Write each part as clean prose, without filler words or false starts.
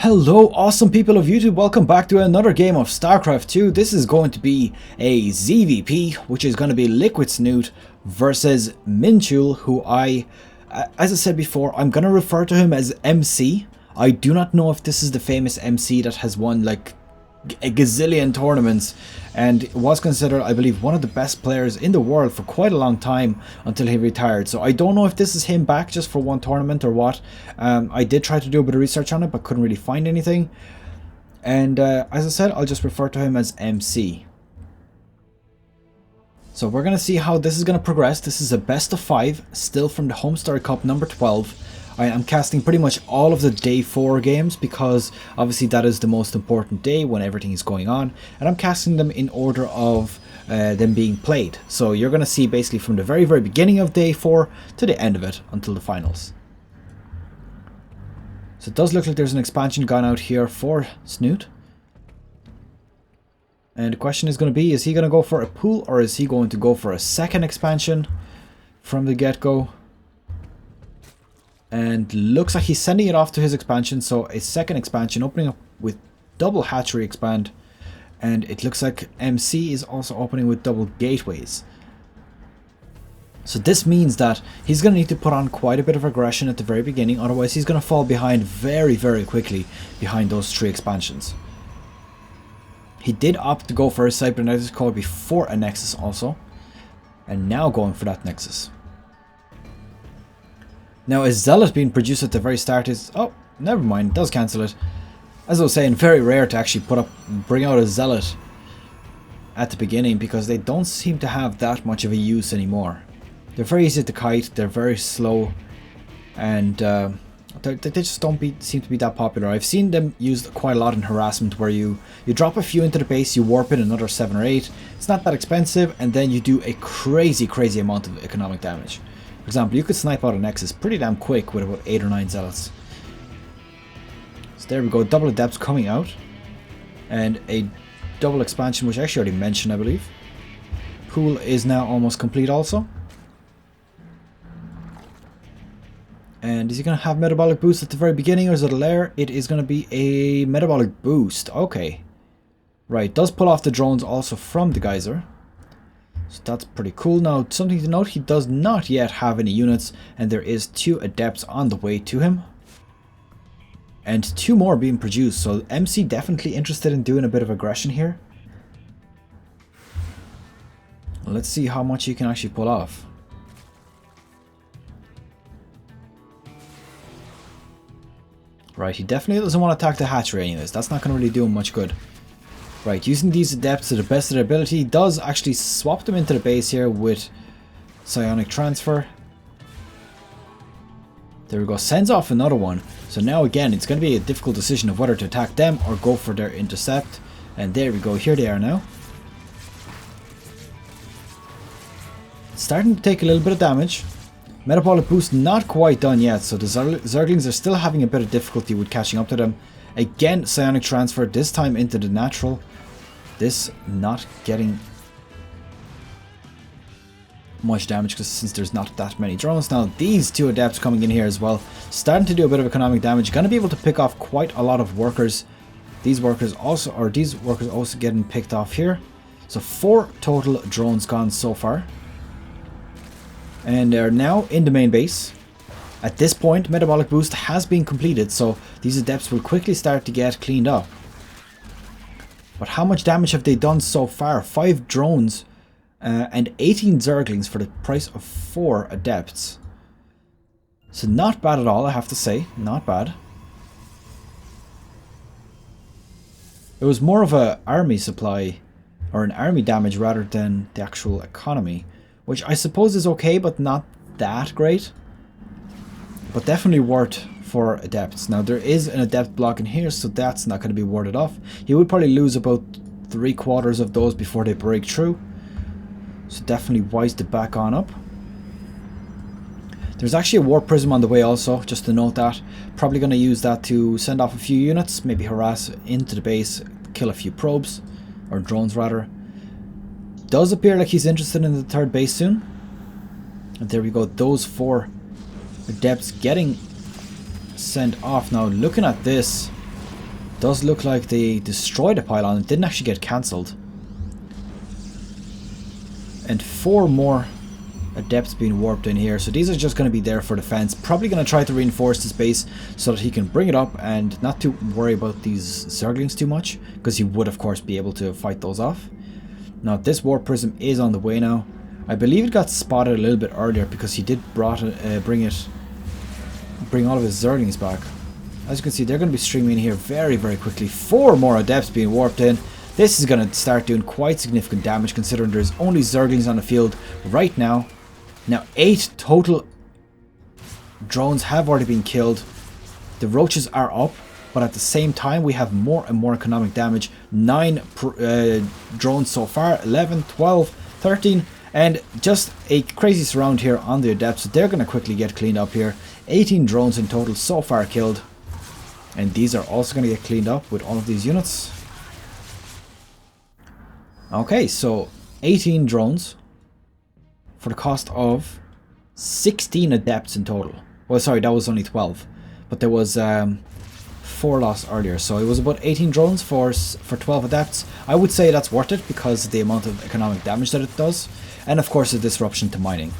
Hello awesome people of YouTube, welcome back to another game of Starcraft 2. This is going to be a ZVP, which is going to be Liquid Snute versus MinChul, who as I said before, I'm going to refer to him as MC. I do not know if this is the famous MC that has won like a gazillion tournaments and was considered, I believe, one of the best players in the world for quite a long time until he retired. So I don't know if this is him back just for one tournament or what. I did try to do a bit of research on it but couldn't really find anything, and as I said, I'll just refer to him as MC. So we're gonna see how this is gonna progress. This is a best of 5 still from the HomeStory Cup number 12. I am casting pretty much all of the day 4 games because obviously that is the most important day when everything is going on, and I'm casting them in order of them being played. So you're going to see basically from the very beginning of day 4 to the end of it until the finals. So it does look like there's an expansion gone out here for Snute. And the question is going to be, is he going to go for a pool or is he going to go for a second expansion from the get-go? And looks like he's sending it off to his expansion, so a second expansion opening up with double hatchery expand, and it looks like MC is also opening with double gateways. So this means that he's going to need to put on quite a bit of aggression at the very beginning, otherwise he's going to fall behind very quickly behind those 3 expansions. He did opt to go for a cybernetics core before a nexus also, and now going for that nexus. Now, a zealot being produced at the very start is... oh, never mind, it does cancel it. As I was saying, very rare to actually bring out a zealot at the beginning because they don't seem to have that much of a use anymore. They're very easy to kite, they're very slow, and they just don't seem to be that popular. I've seen them used quite a lot in harassment, where you drop a few into the base, you warp in another 7 or 8. It's not that expensive, and then you do a crazy amount of economic damage. For example, you could snipe out a nexus pretty damn quick with about 8 or 9 zealots. So there we go, double adepts coming out. And a double expansion, which I actually already mentioned, I believe. Pool is now almost complete also. And is he going to have metabolic boost at the very beginning, or is it a lair? It is going to be a metabolic boost. Okay. Right, does pull off the drones also from the geyser. So that's pretty cool. Now, something to note, he does not yet have any units, and there is 2 adepts on the way to him. And 2 more being produced, so MC definitely interested in doing a bit of aggression here. Let's see how much he can actually pull off. Right, he definitely doesn't want to attack the hatchery anyways. That's not going to really do him much good. Right, using these adepts to the best of their ability, does actually swap them into the base here with psionic transfer. There we go, sends off another one. So now again, it's going to be a difficult decision of whether to attack them or go for their intercept. And there we go, here they are now. Starting to take a little bit of damage. Metabolic boost not quite done yet, so the Zerglings are still having a bit of difficulty with catching up to them. Again, psionic transfer, this time into the natural. This not getting much damage since there's not that many drones. Now these 2 adepts coming in here as well, starting to do a bit of economic damage. Going to be able to pick off quite a lot of workers. These workers also getting picked off here. So 4 total drones gone so far. And they're now in the main base. At this point, metabolic boost has been completed, so these adepts will quickly start to get cleaned up. But how much damage have they done so far? 5 drones and 18 Zerglings for the price of 4 adepts. So not bad at all, I have to say. Not bad. It was more of an army supply, or an army damage rather than the actual economy, which I suppose is okay, but not that great. But definitely worth for adepts. Now there is an adept block in here, so that's not going to be warded off. He would probably lose about 3/4 of those before they break through. So definitely wise to back on up. There's actually a warp prism on the way also, just to note that. Probably going to use that to send off a few units, maybe harass into the base, kill a few probes, or drones rather. Does appear like he's interested in the 3rd base soon. And there we go, those 4 adepts getting sent off. Now looking at this, Does look like they destroyed a pylon. It didn't actually get cancelled. And 4 more adepts being warped in here. So these are just going to be there for defense. Probably going to try to reinforce this base so that he can bring it up and not to worry about these Zerglings too much. Because he would, of course, be able to fight those off. Now, this warp prism is on the way now. I believe it got spotted a little bit earlier because he did bring all of his Zerglings back. As you can see, they're going to be streaming in here very, very quickly. 4 more adepts being warped in. This is going to start doing quite significant damage considering there's only Zerglings on the field right now. Now 8 total drones have already been killed. The roaches are up, but at the same time we have more and more economic damage. 9 drones so far, 11, 12, 13, and just a crazy surround here on the adepts. So they're going to quickly get cleaned up here. 18 drones in total so far killed. And these are also going to get cleaned up with all of these units. Okay, so 18 drones for the cost of 16 adepts in total. Well, sorry, that was only 12. But there was 4 lost earlier. So it was about 18 drones for 12 adepts. I would say that's worth it because of the amount of economic damage that it does. And of course the disruption to mining.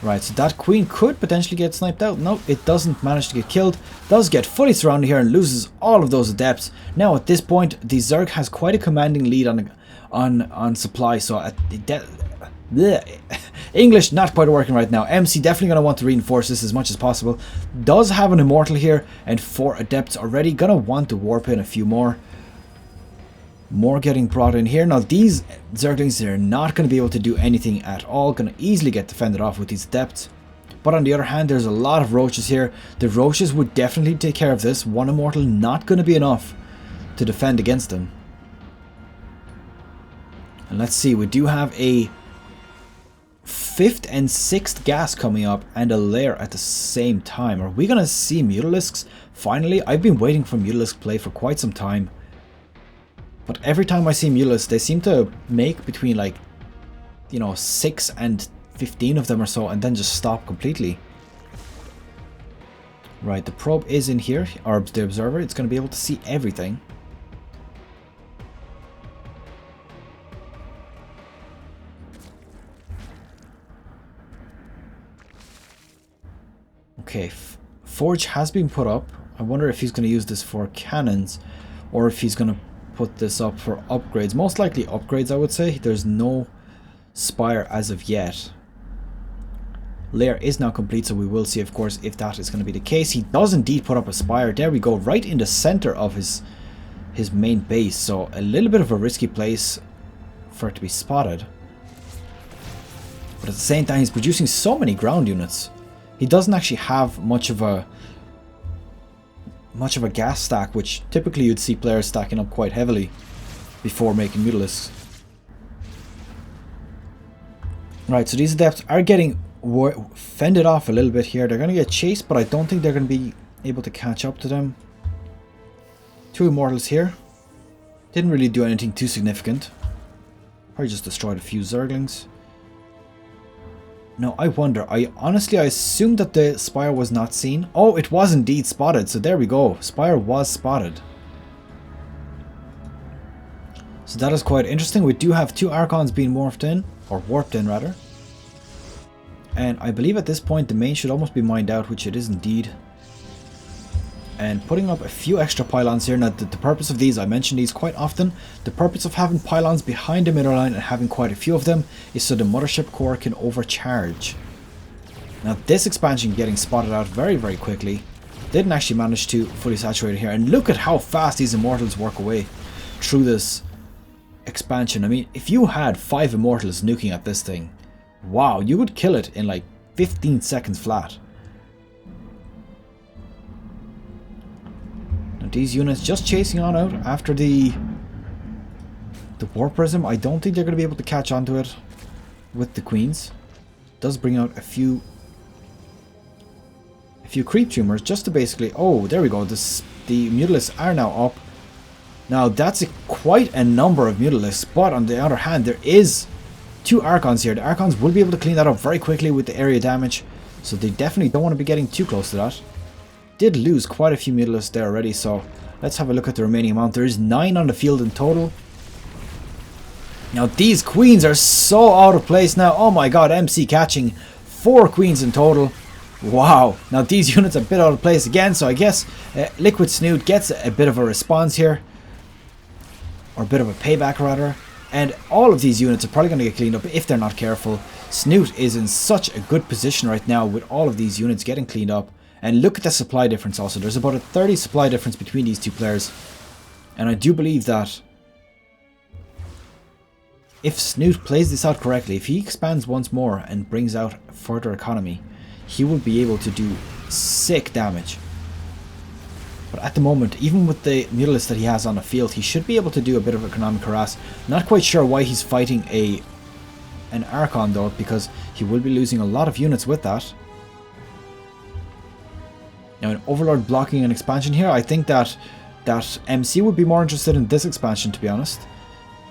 Right, so that queen could potentially get sniped out. No, it doesn't manage to get killed. Does get fully surrounded here and loses all of those adepts. Now at this point, the Zerg has quite a commanding lead on supply. So at English not quite working right now. MC definitely going to want to reinforce this as much as possible. Does have an immortal here and 4 adepts already. Going to want to warp in a few more. More getting brought in here. Now these Zerglings, they're not going to be able to do anything at all. Going to easily get defended off with these adepts. But on the other hand, there's a lot of roaches here. The roaches would definitely take care of this. 1 immortal not going to be enough to defend against them. And let's see, we do have a 5th and 6th gas coming up and a lair at the same time. Are we going to see Mutalisks finally? I've been waiting for Mutalisk play for quite some time. But every time I see Mutalisks, they seem to make between like, 6 and 15 of them or so and then just stop completely. Right, the probe is in here, or the observer. It's going to be able to see everything. Okay, Forge has been put up. I wonder if he's going to use this for cannons or if he's going to put this up for upgrades. Most likely upgrades, I would say. There's no spire as of yet. Lair is now complete, so we will see, of course, if that is going to be the case. He does indeed put up a spire. There we go, right in the center of his main base. So a little bit of a risky place for it to be spotted. But at the same time, he's producing so many ground units. He doesn't actually have much of a gas stack, which typically you'd see players stacking up quite heavily before making Mutalisks. Right, so these adepts are getting fended off a little bit here. They're going to get chased, but I don't think they're going to be able to catch up to them. 2 immortals here. Didn't really do anything too significant. Probably just destroyed a few Zerglings. No, I wonder. I assumed that the spire was not seen. Oh, it was indeed spotted. So there we go. Spire was spotted. So that is quite interesting. We do have 2 Archons being morphed in, or warped in rather. And I believe at this point the main should almost be mined out, which it is indeed. And putting up a few extra pylons here. Now the purpose of these, I mention these quite often. The purpose of having pylons behind the middle line and having quite a few of them is so the mothership core can overcharge. Now this expansion getting spotted out very, very quickly. Didn't actually manage to fully saturate it here. And look at how fast these immortals work away through this expansion. I mean, if you had 5 immortals nuking at this thing, wow, you would kill it in like 15 seconds flat. These units just chasing on out after the warp prism. I don't think they're going to be able to catch onto it with the queens. Does bring out a few creep tumors just to basically... Oh, there we go. The Mutalisks are now up. Now that's quite a number of Mutalisks, but on the other hand, there is 2 Archons here. The Archons will be able to clean that up very quickly with the area damage, so they definitely don't want to be getting too close to that. did lose quite a few mutalisks there already, so let's have a look at the remaining amount. There is 9 on the field in total. Now these queens are so out of place now. Oh my god, MC catching 4 queens in total. Wow. Now these units are a bit out of place again, so I guess Liquid Snute gets a bit of a response here. Or a bit of a payback rather. And all of these units are probably going to get cleaned up if they're not careful. Snute is in such a good position right now with all of these units getting cleaned up. And look at the supply difference also. There's about a 30 supply difference between these two players. And I do believe that if Snute plays this out correctly, if he expands once more and brings out further economy, he will be able to do sick damage. But at the moment, even with the mutalisks that he has on the field, he should be able to do a bit of economic harass. Not quite sure why he's fighting an Archon though, because he will be losing a lot of units with that. Now an Overlord blocking an expansion here, I think that MC would be more interested in this expansion, to be honest.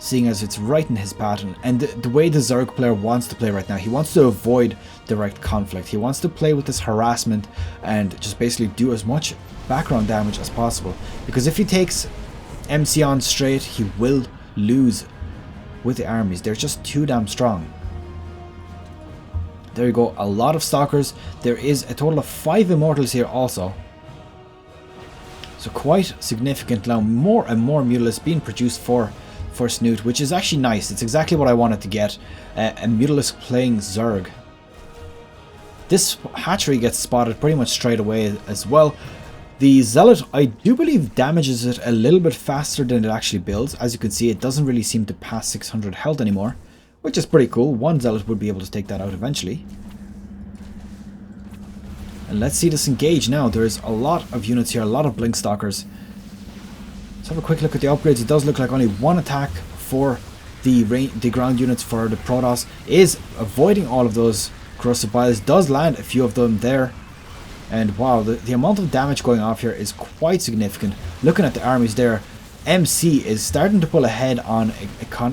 Seeing as it's right in his pattern. And the way the Zerg player wants to play right now, he wants to avoid direct conflict. He wants to play with this harassment and just basically do as much background damage as possible. Because if he takes MC on straight, he will lose with the armies. They're just too damn strong. There you go, a lot of Stalkers. There is a total of 5 Immortals here also. So quite significant now. More and more Mutalisks being produced for Snute, which is actually nice. It's exactly what I wanted to get. A Mutalisk playing Zerg. This hatchery gets spotted pretty much straight away as well. The Zealot, I do believe, damages it a little bit faster than it actually builds. As you can see, it doesn't really seem to pass 600 health anymore, which is pretty cool. One Zealot would be able to take that out eventually. And let's see this engage now. There's a lot of units here, a lot of Blink Stalkers. Let's have a quick look at the upgrades. It does look like only one attack for the ground units for the Protoss is avoiding all of those corrosive biles. Does land a few of them there. And wow, the amount of damage going off here is quite significant. Looking at the armies there, MC is starting to pull ahead on,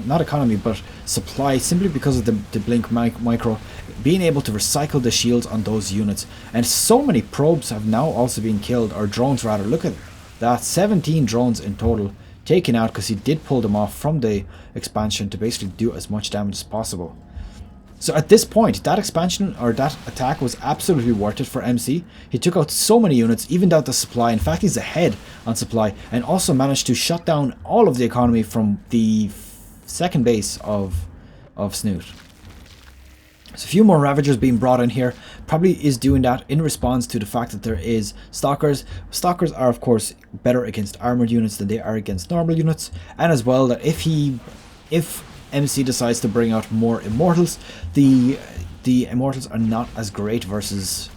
not economy, but supply, simply because of the Blink Micro, being able to recycle the shields on those units. And so many probes have now also been killed, or drones rather. Look at that, 17 drones in total taken out, because he did pull them off from the expansion to basically do as much damage as possible. So at this point, that expansion or that attack was absolutely worth it for MC. He took out so many units, evened out the supply. In fact, he's ahead on supply, and also managed to shut down all of the economy from the second base of Snute. So a few more Ravagers being brought in here. Probably is doing that in response to the fact that there is Stalkers. Stalkers are of course better against armored units than they are against normal units, and as well that if MC decides to bring out more Immortals, the Immortals are not as great versus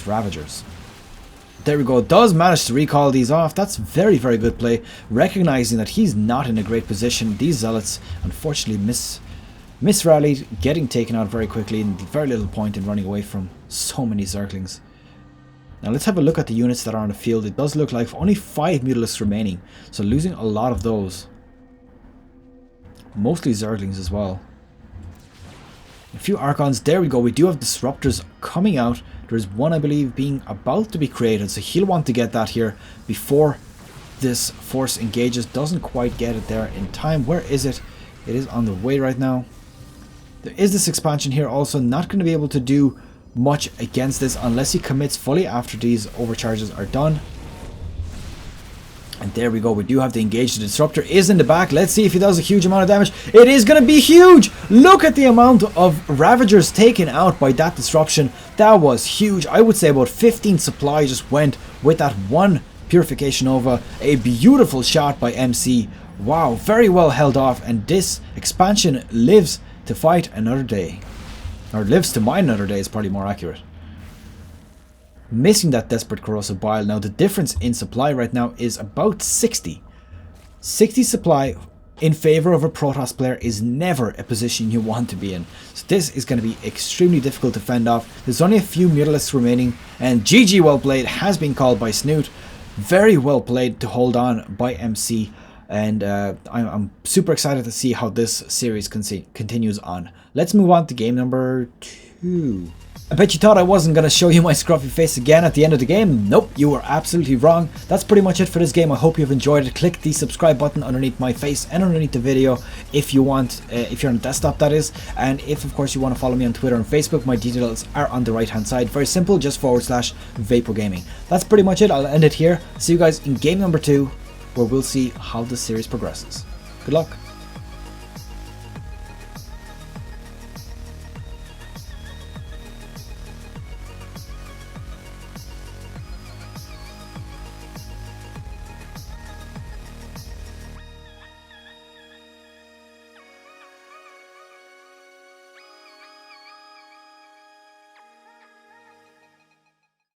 Ravagers. There we go, does manage to recall these off. That's very, very good play, recognizing that he's not in a great position. These Zealots unfortunately misrallied, getting taken out very quickly, and very little point in running away from so many Zerglings. Now let's have a look at the units that are on the field. It does look like only 5 Mutalisks remaining, so losing a lot of those. Mostly Zerglings as well. A few Archons. There we go. We do have Disruptors coming out. There's one, I believe, being about to be created. So he'll want to get that here before this force engages. Doesn't quite get it there in time. Where is it? It is on the way right now. There is this expansion here also. Not going to be able to do much against this unless he commits fully after these overcharges are done. And there we go, we do have to engage. The Disruptor is in the back. Let's see if he does a huge amount of damage. It is going to be huge! Look at the amount of Ravagers taken out by that disruption. That was huge. I would say about 15 supply just went with that one Purification Nova. A beautiful shot by MC. Wow, very well held off. And this expansion lives to fight another day. Or lives to mine another day is probably more accurate. Missing that Desperate Corrosive Bile. Now the difference in supply right now is about 60. 60 supply in favor of a Protoss player is never a position you want to be in. So this is going to be extremely difficult to fend off. There's only a few Mutalisks remaining, and GG well played has been called by Snute. Very well played to hold on by MC, and I'm super excited to see how this series continues on. Let's move on to game number 2. I bet you thought I wasn't going to show you my scruffy face again at the end of the game. Nope, you were absolutely wrong. That's pretty much it for this game. I hope you've enjoyed it. Click the subscribe button underneath my face and underneath the video if you want, if you're on desktop that is. And if of course you want to follow me on Twitter and Facebook, my details are on the right hand side. Very simple, just / Vaipo Gaming. That's pretty much it. I'll end it here. See you guys in game number 2, where we'll see how the series progresses. Good luck.